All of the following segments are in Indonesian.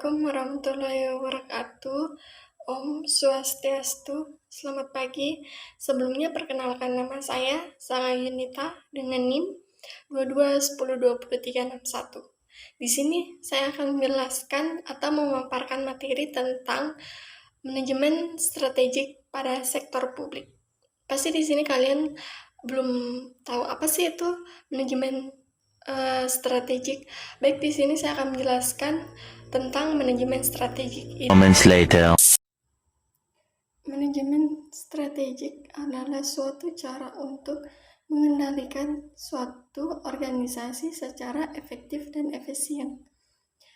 Assalamualaikum warahmatullahi wabarakatuh. Om Swastiastu. Selamat pagi. Sebelumnya perkenalkan nama saya Sarah Yunita dengan NIM 22102361. Di sini saya akan menjelaskan atau memaparkan materi tentang manajemen strategik pada sektor publik. Pasti di sini kalian belum tahu apa sih itu manajemen strategik. Baik, di sini saya akan menjelaskan tentang manajemen strategik ini. Moments later. Manajemen strategik adalah suatu cara untuk mengendalikan suatu organisasi secara efektif dan efisien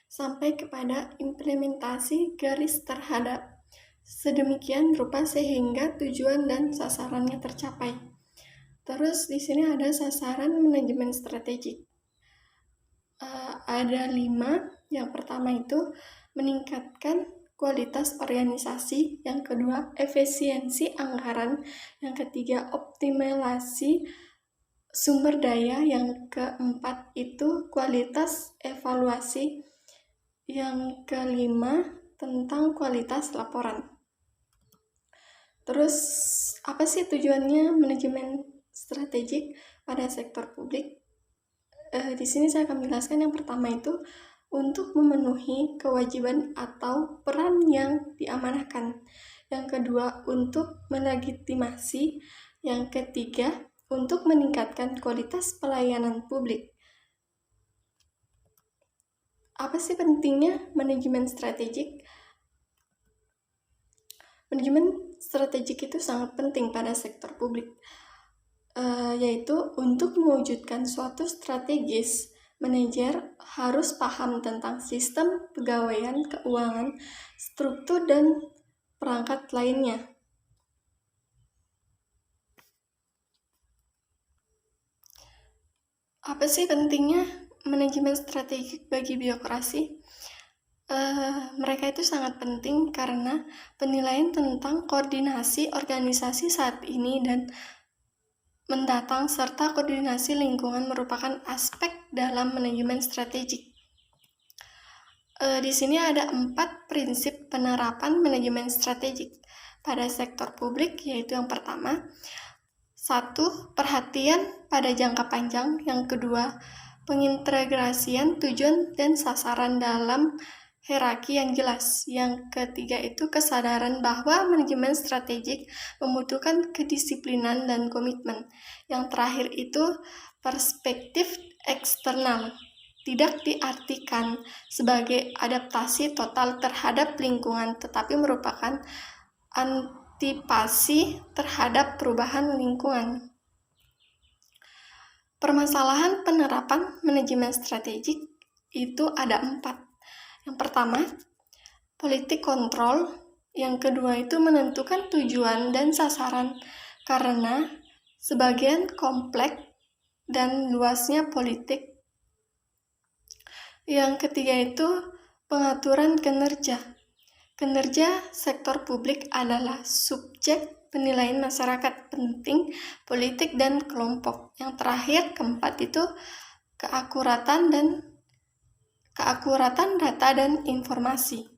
sampai kepada implementasi garis terhadap sedemikian rupa sehingga tujuan dan sasarannya tercapai. Terus di sini ada sasaran manajemen strategik. Ada 5. Yang pertama itu meningkatkan kualitas organisasi, yang kedua efisiensi anggaran, yang ketiga optimalisasi sumber daya, yang keempat itu kualitas evaluasi, yang kelima tentang kualitas laporan. Terus apa sih tujuannya manajemen strategik pada sektor publik? Di sini saya akan menjelaskan. Yang pertama itu untuk memenuhi kewajiban atau peran yang diamanahkan. Yang kedua untuk melegitimasi. Yang ketiga untuk meningkatkan kualitas pelayanan publik. Apa sih pentingnya manajemen strategik? Manajemen strategik itu sangat penting pada sektor publik. Yaitu untuk mewujudkan suatu strategis, manajer harus paham tentang sistem pegawaian keuangan, struktur, dan perangkat lainnya. Apa sih pentingnya manajemen strategik bagi birokrasi? Mereka itu sangat penting karena penilaian tentang koordinasi organisasi saat ini dan mendatang serta koordinasi lingkungan merupakan aspek dalam manajemen strategik. Di sini ada 4 prinsip penerapan manajemen strategik pada sektor publik, yaitu yang pertama, 1. Perhatian pada jangka panjang. Yang kedua, pengintegrasian tujuan dan sasaran dalam hierarki yang jelas. Yang ketiga itu kesadaran bahwa manajemen strategik membutuhkan kedisiplinan dan komitmen. Yang terakhir itu perspektif eksternal. Tidak diartikan sebagai adaptasi total terhadap lingkungan, tetapi merupakan antisipasi terhadap perubahan lingkungan. Permasalahan penerapan manajemen strategik itu ada 4. Yang pertama, politik kontrol. Yang kedua itu menentukan tujuan dan sasaran karena sebagian kompleks dan luasnya politik. Yang ketiga itu pengaturan kinerja. Kinerja sektor publik adalah subjek penilaian masyarakat penting, politik, dan kelompok. Yang terakhir, keempat itu keakuratan data dan informasi.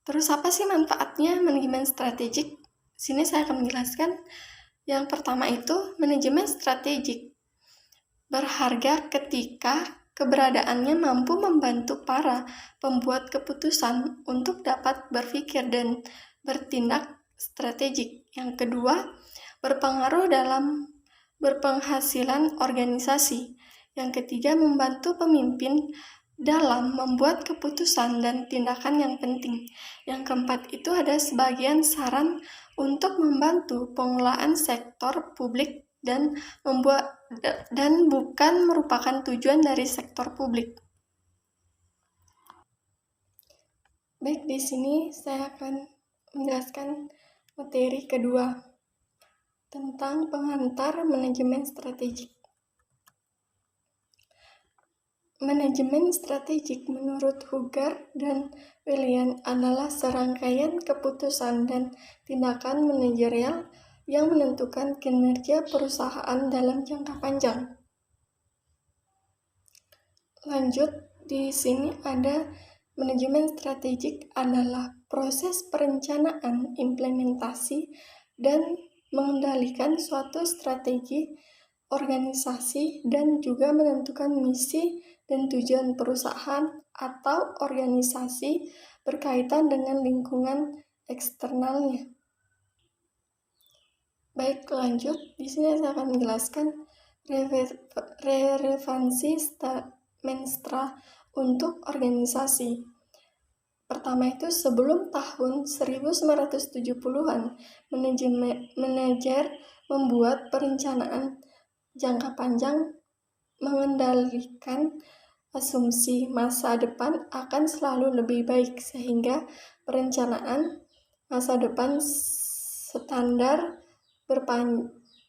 Terus apa sih manfaatnya manajemen strategik? Sini saya akan menjelaskan. Yang pertama itu manajemen strategik berharga ketika keberadaannya mampu membantu para pembuat keputusan untuk dapat berpikir dan bertindak strategik. Yang kedua, berpengaruh dalam berpenghasilan organisasi. Yang ketiga, membantu pemimpin dalam membuat keputusan dan tindakan yang penting. Yang keempat itu ada sebagian saran untuk membantu pengelolaan sektor publik dan bukan merupakan tujuan dari sektor publik. Baik, di sini saya akan menjelaskan materi kedua tentang pengantar manajemen strategik. Manajemen strategik menurut Hugar dan William adalah serangkaian keputusan dan tindakan manajerial yang menentukan kinerja perusahaan dalam jangka panjang. Lanjut, di sini ada Manajemen strategik adalah proses perencanaan, implementasi, dan mengendalikan suatu strategi organisasi dan juga menentukan misi dan tujuan perusahaan atau organisasi berkaitan dengan lingkungan eksternalnya. Baik, lanjut. Di sini saya akan menjelaskan relevansi Menstra untuk organisasi. Pertama itu sebelum tahun 1970-an, manajer membuat perencanaan jangka panjang mengendalikan asumsi masa depan akan selalu lebih baik, sehingga perencanaan masa depan standar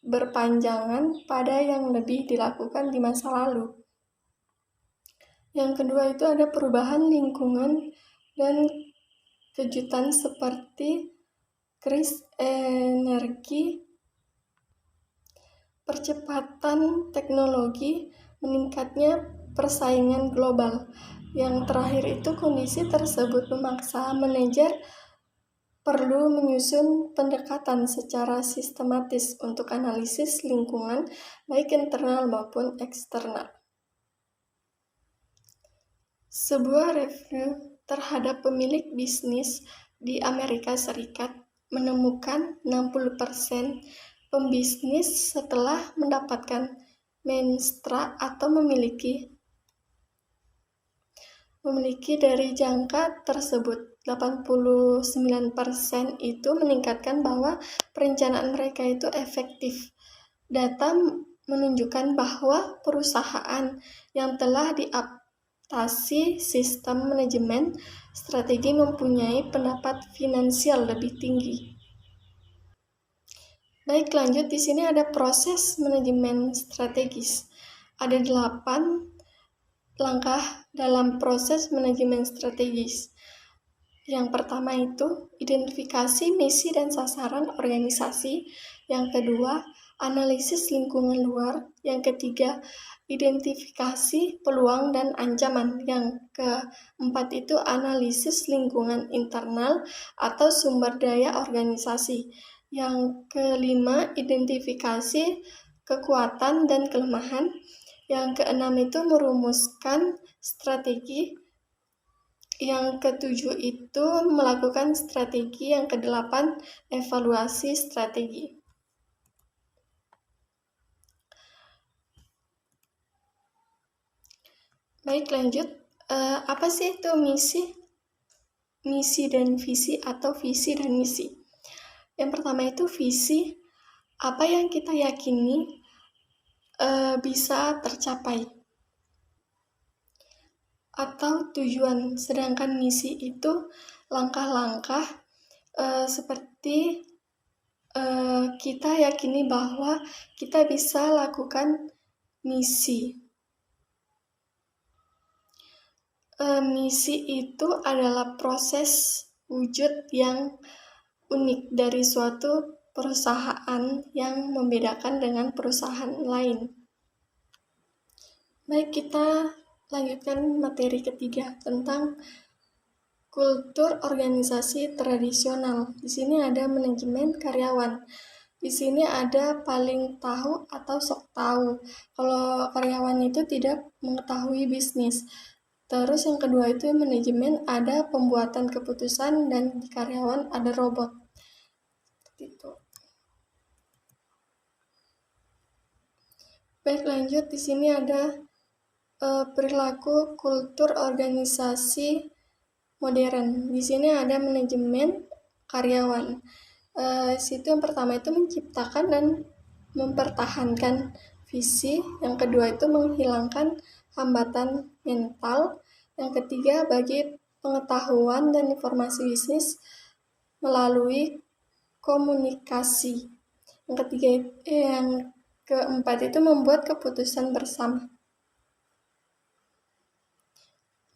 berpanjangan pada yang lebih dilakukan di masa lalu. Yang kedua itu ada perubahan lingkungan dan kejutan seperti krisis energi, percepatan teknologi, meningkatnya persaingan global. Yang terakhir itu kondisi tersebut memaksa manajer perlu menyusun pendekatan secara sistematis untuk analisis lingkungan, baik internal maupun eksternal. Sebuah review terhadap pemilik bisnis di Amerika Serikat menemukan 60% pembisnis setelah mendapatkan Menstra atau memiliki dari jangka tersebut. 89% itu meningkatkan bahwa perencanaan mereka itu efektif. Data menunjukkan bahwa perusahaan yang telah diadaptasi sistem manajemen strategi mempunyai pendapat finansial lebih tinggi. Baik, lanjut. Di sini ada proses manajemen strategis. Ada 8 langkah dalam proses manajemen strategis. Yang pertama itu identifikasi misi dan sasaran organisasi. Yang kedua, analisis lingkungan luar. Yang ketiga, identifikasi peluang dan ancaman. Yang keempat itu analisis lingkungan internal atau sumber daya organisasi. Yang kelima, identifikasi kekuatan dan kelemahan. Yang keenam itu merumuskan strategi. Yang ketujuh itu melakukan strategi. Yang kedelapan, evaluasi strategi. Baik, lanjut. Apa sih itu misi dan visi atau visi dan misi? Yang pertama itu visi, apa yang kita yakini bisa tercapai, atau tujuan. Sedangkan misi itu langkah-langkah seperti kita yakini bahwa kita bisa lakukan misi. Misi itu adalah proses wujud yang unik dari suatu perusahaan yang membedakan dengan perusahaan lain. Baik, kita lanjutkan materi ketiga tentang kultur organisasi tradisional. Di sini ada manajemen karyawan. Di sini ada paling tahu atau sok tahu. Kalau karyawan itu tidak mengetahui bisnis. Terus yang kedua itu manajemen, ada pembuatan keputusan, dan di karyawan ada robot. Gitu. Baik, lanjut. Di sini ada perilaku kultur organisasi modern. Di sini ada manajemen karyawan. Situ yang pertama itu menciptakan dan mempertahankan visi. Yang kedua itu menghilangkan hambatan mental. Yang ketiga, bagi pengetahuan dan informasi bisnis melalui komunikasi. Yang keempat itu membuat keputusan bersama.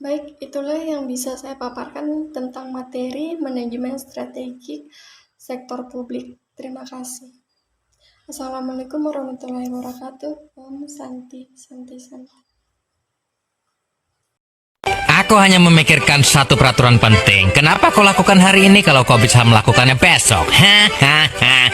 Baik, itulah yang bisa saya paparkan tentang materi manajemen strategik sektor publik. Terima kasih. Assalamualaikum warahmatullahi wabarakatuh. Om Santi. Aku hanya memikirkan satu peraturan penting. Kenapa kau lakukan hari ini kalau kau bisa melakukannya besok? Hahaha.